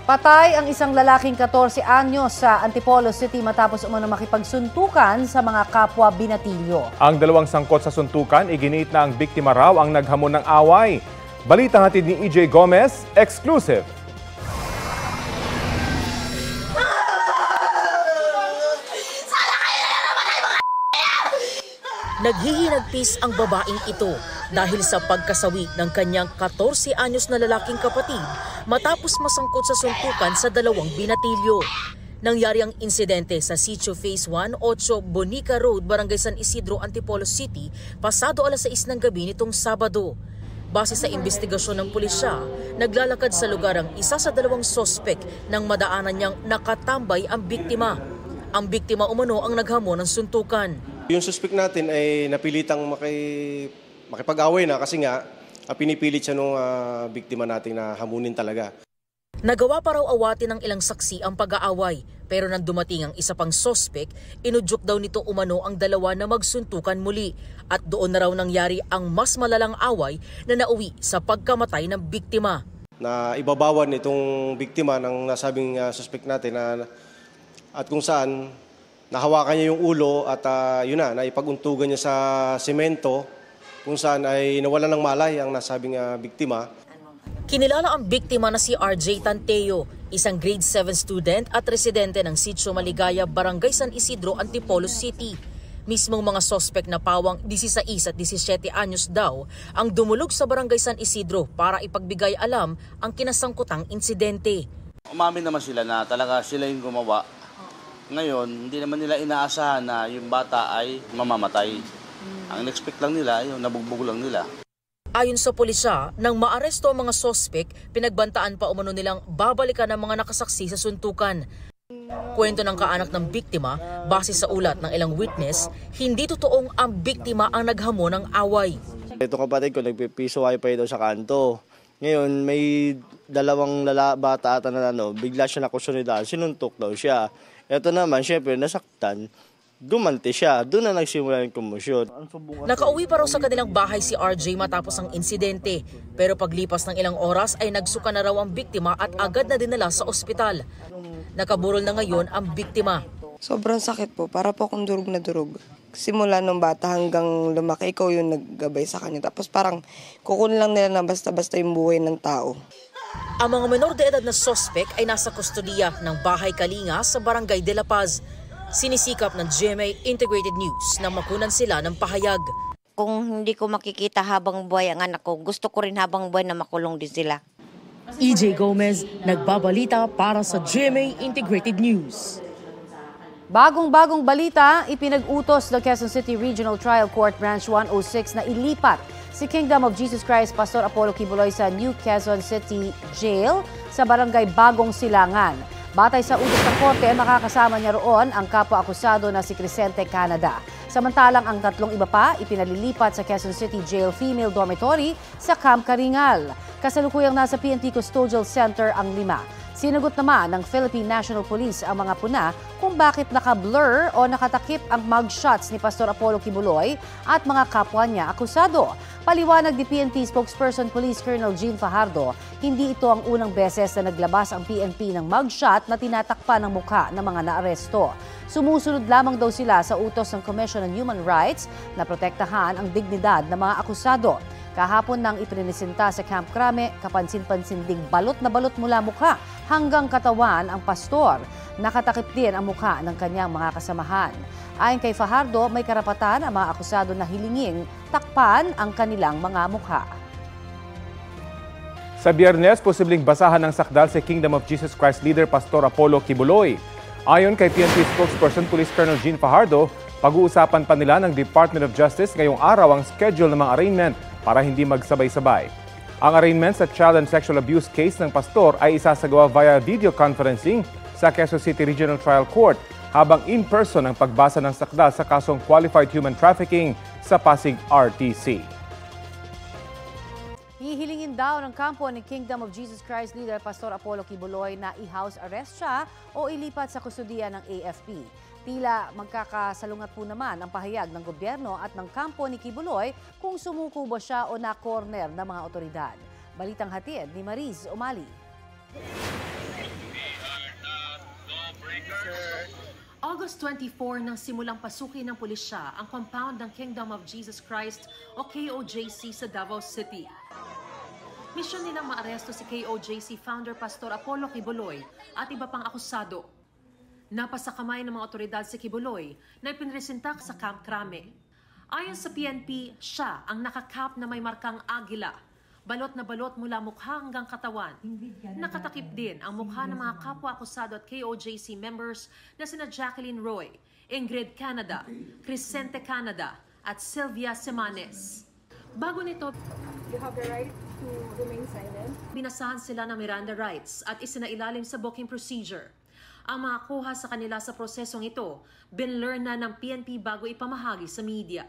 Patay ang isang lalaking 14 anyos sa Antipolo City matapos umano makipagsuntukan sa mga kapwa binatilyo. Ang dalawang sangkot sa suntukan, iginiit na ang biktima raw ang naghamon ng away. Balita hatid ni EJ Gomez, exclusive. Naghihinagpis ang babaeng ito dahil sa pagkasawi ng kanyang 14 anyos na lalaking kapatid matapos masangkot sa suntukan sa dalawang binatilyo. Nangyari ang insidente sa Sitio Phase 1, 8 Bonica Road, Barangay San Isidro, Antipolo City, pasado alas 6 ng gabi nitong Sabado. Base sa investigasyon ng pulisya, naglalakad sa lugar ang isa sa dalawang sospek nang madaanan niyang nakatambay ang biktima. Ang biktima umano ang naghamon ng suntukan. Yung suspect natin ay napilitang makipag-away na kasi nga pinipilit siya nung biktima natin na hamunin talaga. Nagawa pa raw awatin ng ilang saksi ang pag-aaway, pero nang dumating ang isa pang sospek, inudyok daw nito umano ang dalawa na magsuntukan muli at doon na raw nangyari ang mas malalang away na nauwi sa pagkamatay ng biktima. Na ibabawan itong biktima ng nasabing suspect natin at kung saan nahawakan niya yung ulo at yun na, naipaguntugan niya sa semento kung saan ay nawalan ng malay ang nasabing biktima. Kinilala ang biktima na si RJ Tanteo, isang grade 7 student at residente ng Sitio Maligaya, Barangay San Isidro, Antipolo City. Mismong mga sospek na pawang 16 at 17 anyos daw ang dumulog sa Barangay San Isidro para ipagbigay alam ang kinasangkutang insidente. Umamin naman sila na talaga sila yung gumawa. Ngayon, hindi naman nila inaasahan na yung bata ay mamamatay. Ang in-expect lang nila, yung nabugbog lang nila. Ayon sa pulisya, nang maaresto ang mga sospek, pinagbantaan pa umano nilang babalikan ang mga nakasaksi sa suntukan. Kwento ng kaanak ng biktima, base sa ulat ng ilang witness, hindi totoong ang biktima ang naghamon ng away. Ito kapatid ko, nagpipiso wifi daw sa kanto. Ngayon, may dalawang bata ata na bigla siya nakusunod, sinuntok daw siya. Ito naman, syempre, nasaktan, gumanti siya. Doon na nagsimula yung komosyon. Nakauwi pa raw sa kanilang bahay si RJ matapos ang insidente. Pero paglipas ng ilang oras ay nagsuka na raw ang biktima at agad na dinala sa ospital. Nakaburol na ngayon ang biktima. Sobrang sakit po, para po akong durog na durog. Simula nung bata hanggang lumaki, ikaw yung naggabay sa kanya. Tapos parang kukunin lang nila na basta-basta yung buhay ng tao. Ang mga menor de edad na sospek ay nasa kustodiya ng Bahay Kalinga sa Barangay de la Paz. Sinisikap ng GMA Integrated News na makunan sila ng pahayag. Kung hindi ko makikita habang buhay ang anak ko, gusto ko rin habang buhay na makulong din sila. EJ Gomez, nagbabalita para sa GMA Integrated News. Bagong-bagong balita, ipinag-utos ng Quezon City Regional Trial Court Branch 106 na ilipat si Kingdom of Jesus Christ Pastor Apollo Kibuloy sa New Quezon City Jail sa Barangay Bagong Silangan. Batay sa utos ng korte, makakasama niya roon ang kapwa-akusado na si Crescente Canada. Samantalang ang tatlong iba pa ipinalilipat sa Quezon City Jail Female Dormitory sa Camp Karingal. Kasalukuyang nasa PNP Custodial Center ang 5. Sinagot naman ng Philippine National Police ang mga puna kung bakit naka-blur o nakatakip ang mugshots ni Pastor Apollo Kibuloy at mga kapwa niya akusado. Paliwanag ni PNP spokesperson Police Colonel Jean Fajardo, hindi ito ang unang beses na naglabas ang PNP ng mugshot na tinatakpan ng mukha ng mga naaresto. Sumusunod lamang daw sila sa utos ng Commission on Human Rights na protektahan ang dignidad ng mga akusado. Kahapon nang iprinisinta sa Camp Crame, kapansin-pansin ding balot na balot mula mukha hanggang katawan ang pastor. Nakatakip din ang mukha ng kanyang mga kasamahan. Ayon kay Fajardo, may karapatan ang mga akusado na hilinging takpan ang kanilang mga mukha. Sa Biyernes, posibleng basahan ng sakdal si Kingdom of Jesus Christ leader Pastor Apollo Kibuloy. Ayon kay PNP spokesperson Police Colonel Jean Fajardo, pag-uusapan pa nila ng Department of Justice ngayong araw ang schedule ng mga arraignment para hindi magsabay-sabay. Ang arraignment sa child and sexual abuse case ng pastor ay isasagawa via video conferencing sa Quezon City Regional Trial Court, habang in-person ang pagbasa ng sakdal sa kasong qualified human trafficking sa Pasig RTC. Hihilingin daw ng kampo ni Kingdom of Jesus Christ leader Pastor Apollo Kibuloy na i-house arrest siya o ilipat sa kustudiya ng AFP. Tila magkakasalungat po naman ang pahayag ng gobyerno at ng kampo ni Kibuloy kung sumuko ba siya o na-corner ng mga otoridad. Balitang hatid ni Mariz Umali. August 24 nang simulang pasukin ng pulisya ang compound ng Kingdom of Jesus Christ o KOJC sa Davao City. Misyon nilang maaresto si KOJC founder Pastor Apollo Kibuloy at iba pang akusado. Napasa kamay ng mga otoridad si Kibuloy na ipinresentak sa Camp Crame. Ayon sa PNP, siya ang nakakap na may markang agila. Balot na balot mula mukha hanggang katawan. Nakatakip din ang mukha ng mga kapwa-akusado at KOJC members na sina Jacqueline Roy, Ingrid Canada, Crescente Canada at Sylvia Semanes. Bago nito, you have the right to remain silent. Binasahan sila ng Miranda rights at isinailalim sa booking procedure. Ang mga kuha sa kanila sa prosesong ito, binlearn na ng PNP bago ipamahagi sa media.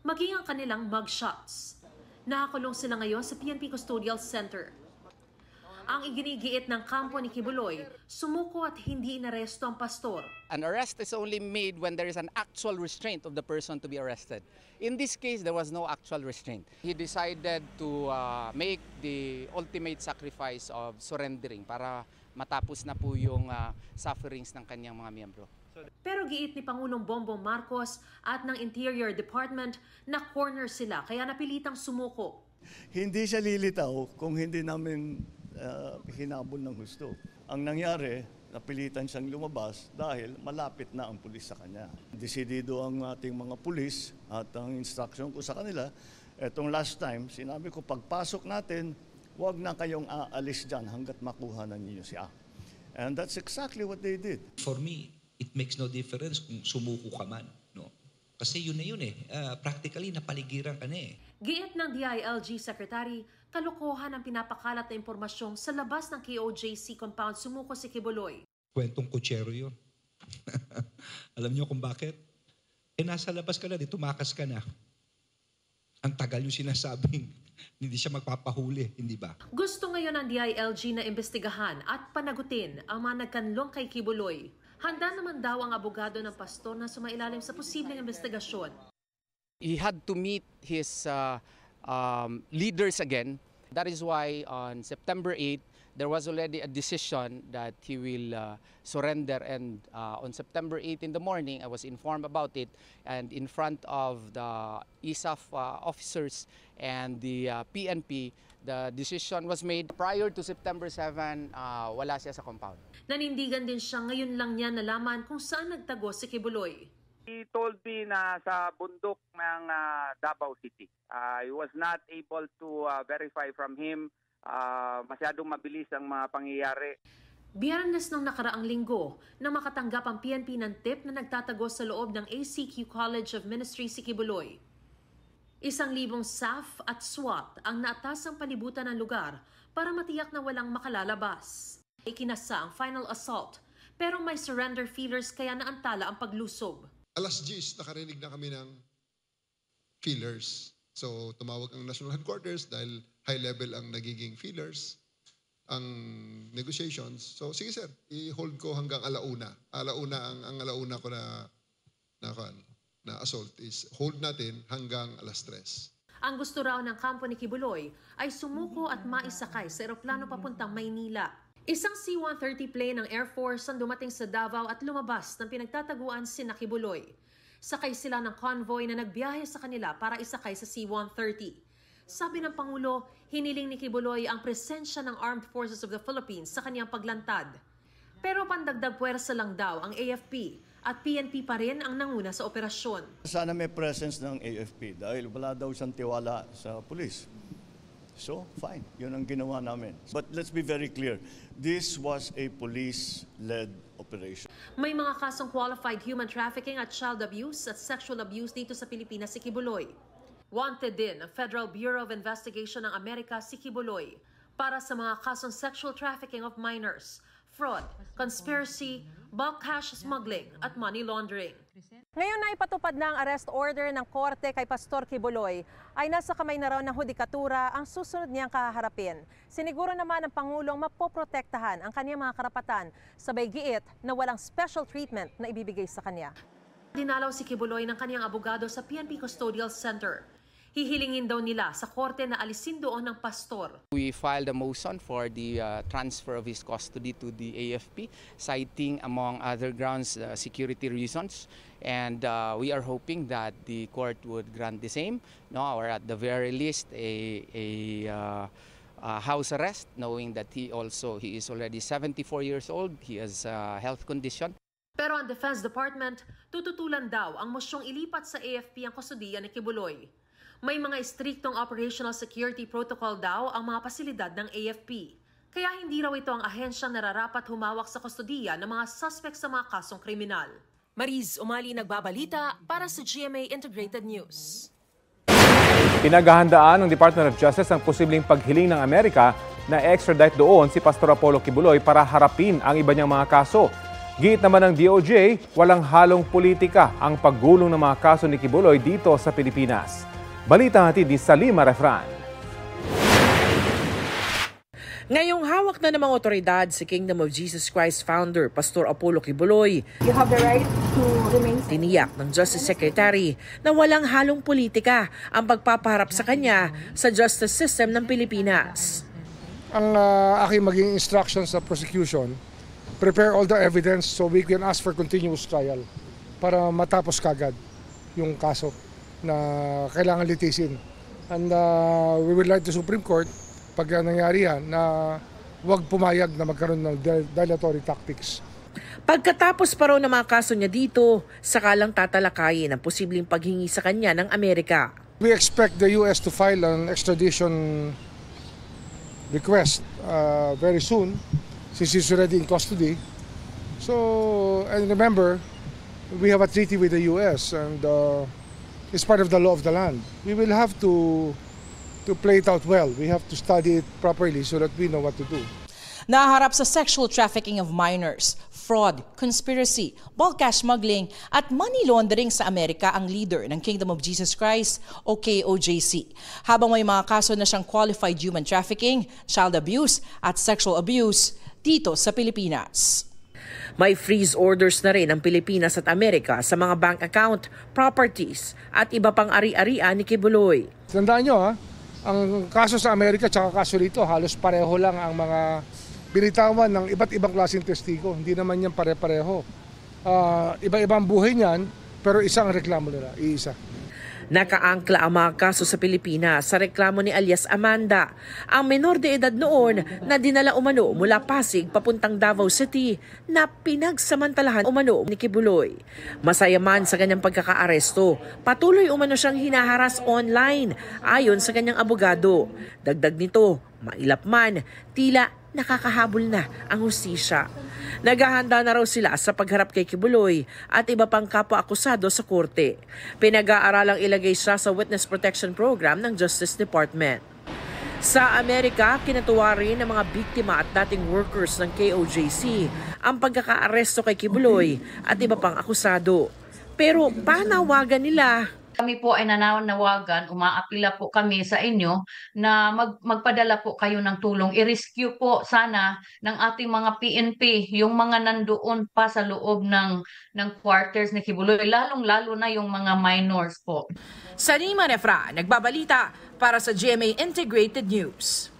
Maging ang kanilang mugshots. Nakakulong sila ngayon sa PNP Custodial Center. Ang iginigiit ng kampo ni Kibuloy, sumuko at hindi inaresto ang pastor. An arrest is only made when there is an actual restraint of the person to be arrested. In this case, there was no actual restraint. He decided to make the ultimate sacrifice of surrendering para matapos na po yung sufferings ng kanyang mga miyembro. Pero giit ni Pangulong Bongbong Marcos at ng Interior Department na corner sila kaya napilitang sumuko. Hindi siya lilitaw kung hindi namin hinabol ng husto. Ang nangyari, napilitan siyang lumabas dahil malapit na ang pulis sa kanya. Desidido ang ating mga pulis at ang instruction ko sa kanila, etong last time, sinabi ko pagpasok natin, huwag na kayong aalis dyan hanggat makuha na ninyo siya. And that's exactly what they did. For me, it makes no difference kung sumuko ka man, no? Kasi yun na yun eh. Practically, napaligiran ka na eh. Giit ng DILG Secretary, kalokohan ang pinapakalat na impormasyong sa labas ng KOJC compound sumuko si Kibuloy. Kwentong kutsero yun. Alam niyo kung bakit? Nasa labas ka na, tumakas ka na. Ang tagal yung sinasabing hindi siya magpapahuli, hindi ba? Gusto ngayon ng DILG na imbestigahan at panagutin ang mga nagkanlong kay Kibuloy. Handa naman daw ang abogado ng pastor na sumailalim sa posibleng investigasyon. He had to meet his leaders again. That is why on September 8, there was already a decision that he will surrender. And on September 8 in the morning, I was informed about it. And in front of the ISAF officers and the PNP, the decision was made. Prior to September 7, wala siya sa compound. Nanindigan din siya ngayon lang niya nalaman kung saan nagtago si Kibuloy. He told me na sa bundok ng Davao City. I was not able to verify from him. Masyadong mabilis ang mga pangyayari. Biyernes ng nakaraang linggo na makatanggap ang PNP ng tip na nagtatago sa loob ng ACQ College of Ministry si Kibuloy. 1,000 SAF at SWAT ang naatasang palibutan ng lugar para matiyak na walang makalalabas. Ikinasa ang final assault pero may surrender feelers kaya naantala ang paglusob. Alas 10 nakarinig na kami ng feelers. So tumawag ang National Headquarters dahil high level ang nagiging feelers, ang negotiations. So sige sir, i-hold ko hanggang alauna. Ang alauna ko na assault is hold natin hanggang alas 3. Ang gusto raw ng kampo ni Kibuloy ay sumuko at maisakay sa eroplano papuntang Maynila. Isang C-130 plane ng Air Force ang dumating sa Davao at lumabas ng pinagtataguan si Kibuloy. Sakay sila ng convoy na nagbiyahe sa kanila para isakay sa C-130. Sabi ng Pangulo, hiniling ni Kibuloy ang presensya ng Armed Forces of the Philippines sa kanyang paglantad. Pero pandagdag puwersa lang daw ang AFP at PNP pa rin ang nanguna sa operasyon. Sana may presence ng AFP dahil wala daw siyang tiwala sa pulis. So, fine. Yun ang ginawa namin. But let's be very clear. This was a police-led operation. May mga kasong qualified human trafficking at child abuse at sexual abuse dito sa Pilipinas si Kibuloy. Wanted din ang Federal Bureau of Investigation ng Amerika si Kibuloy para sa mga kasong sexual trafficking of minors, fraud, conspiracy, bulk cash smuggling at money laundering. Ngayon na ipatupad na ang arrest order ng korte kay Pastor Kibuloy ay nasa kamay na raw ng hudikatura ang susunod niyang kaharapin. Siniguro naman ng Pangulong mapoprotektahan ang kanyang mga karapatan, sabay giit na walang special treatment na ibibigay sa kanya. Dinalaw si Kibuloy ng kanyang abogado sa PNP Custodial Center. Hihilingin daw nila sa korte na alisin doon ng pastor. We filed a motion for the transfer of his custody to the AFP, citing among other grounds security reasons. And we are hoping that the court would grant the same, or at the very least a house arrest, knowing that he is already 74 years old. He has a health condition. Pero ang Defense Department, tututulan daw ang mosyong ilipat sa AFP ang kustodiya ni Kibuloy. May mga istriktong operational security protocol daw ang mga pasilidad ng AFP. Kaya hindi raw ito ang ahensyang nararapat humawak sa kustodiya ng mga suspect sa mga kasong kriminal. Mariz Umali nagbabalita para sa GMA Integrated News. Pinaghahandaan ng Department of Justice ang posibleng paghiling ng Amerika na extradite doon si Pastor Apollo Kibuloy para harapin ang iba niyang mga kaso. Giit naman ng DOJ, walang halong politika ang paggulong ng mga kaso ni Kibuloy dito sa Pilipinas. Balita hatid ni Salima Refran. Ngayong hawak na ng mga otoridad si Kingdom of Jesus Christ founder Pastor Apollo Kibuloy. You have the right to remain silent. Tiniyak ng Justice Secretary na walang halong politika ang pagpapaharap sa kanya sa justice system ng Pilipinas. Ang aking maging instruction sa prosecution, prepare all the evidence so we can ask for continuous trial para matapos kagad yung kaso na kailangan litisin. And we would like the Supreme Court, pag nangyari yan, na huwag pumayag na magkaroon ng dilatory tactics. Pagkatapos pa raw ng mga kaso niya dito, sakalang tatalakayin ang posibleng paghingi sa kanya ng Amerika. We expect the U.S. to file an extradition request very soon, since he's already in custody. So, and remember, we have a treaty with the U.S. and it's part of the law of the land. We will have to play it out well. We have to study it properly so that we know what to do. Naharap sa sexual trafficking of minors, fraud, conspiracy, bulk cash smuggling at money laundering sa Amerika ang leader ng Kingdom of Jesus Christ o KOJC. Habang may mga kaso na siyang qualified human trafficking, child abuse at sexual abuse dito sa Pilipinas. May freeze orders na rin ang Pilipinas at Amerika sa mga bank account, properties at iba pang ari-arian ni Kibuloy. Tandaan nyo ang kaso sa Amerika at kaso rito halos pareho lang ang mga binitawan ng iba't ibang klaseng testigo. Hindi naman yan pare-pareho. Iba-ibang buhay niyan pero isang reklamo nila, iisa. Nakaangkla ang mga kaso sa Pilipinas sa reklamo ni alias Amanda, ang menor de edad noon na dinala umano mula Pasig papuntang Davao City na pinagsamantalahan umano ni Kibuloy. Masaya man sa kanyang pagkakaaresto, patuloy umano siyang hinaharas online ayon sa kanyang abogado. Dagdag nito, mailap man, tila nakakahabol na ang hustisya. Naghahanda na raw sila sa pagharap kay Kibuloy at iba pang kapwa-akusado sa korte. Pinag-aaralang ilagay siya sa Witness Protection Program ng Justice Department. Sa Amerika, kinatuwa rin ng mga biktima at dating workers ng KOJC ang pagkakaaresto kay Kibuloy at iba pang akusado. Pero panawagan nila, kami po ay nananawagan, umaapila po kami sa inyo na magpadala po kayo ng tulong. I-rescue po sana ng ating mga PNP, yung mga nandoon pa sa loob ng quarters ni Kibuloy, lalong-lalo na yung mga minors po. Salima Refran, nagbabalita para sa GMA Integrated News.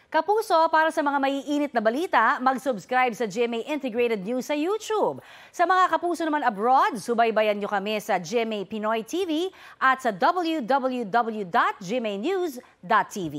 Kapuso, para sa mga maiinit na balita, mag-subscribe sa GMA Integrated News sa YouTube. Sa mga kapuso naman abroad, subaybayan nyo kami sa GMA Pinoy TV at sa www.gmanews.tv.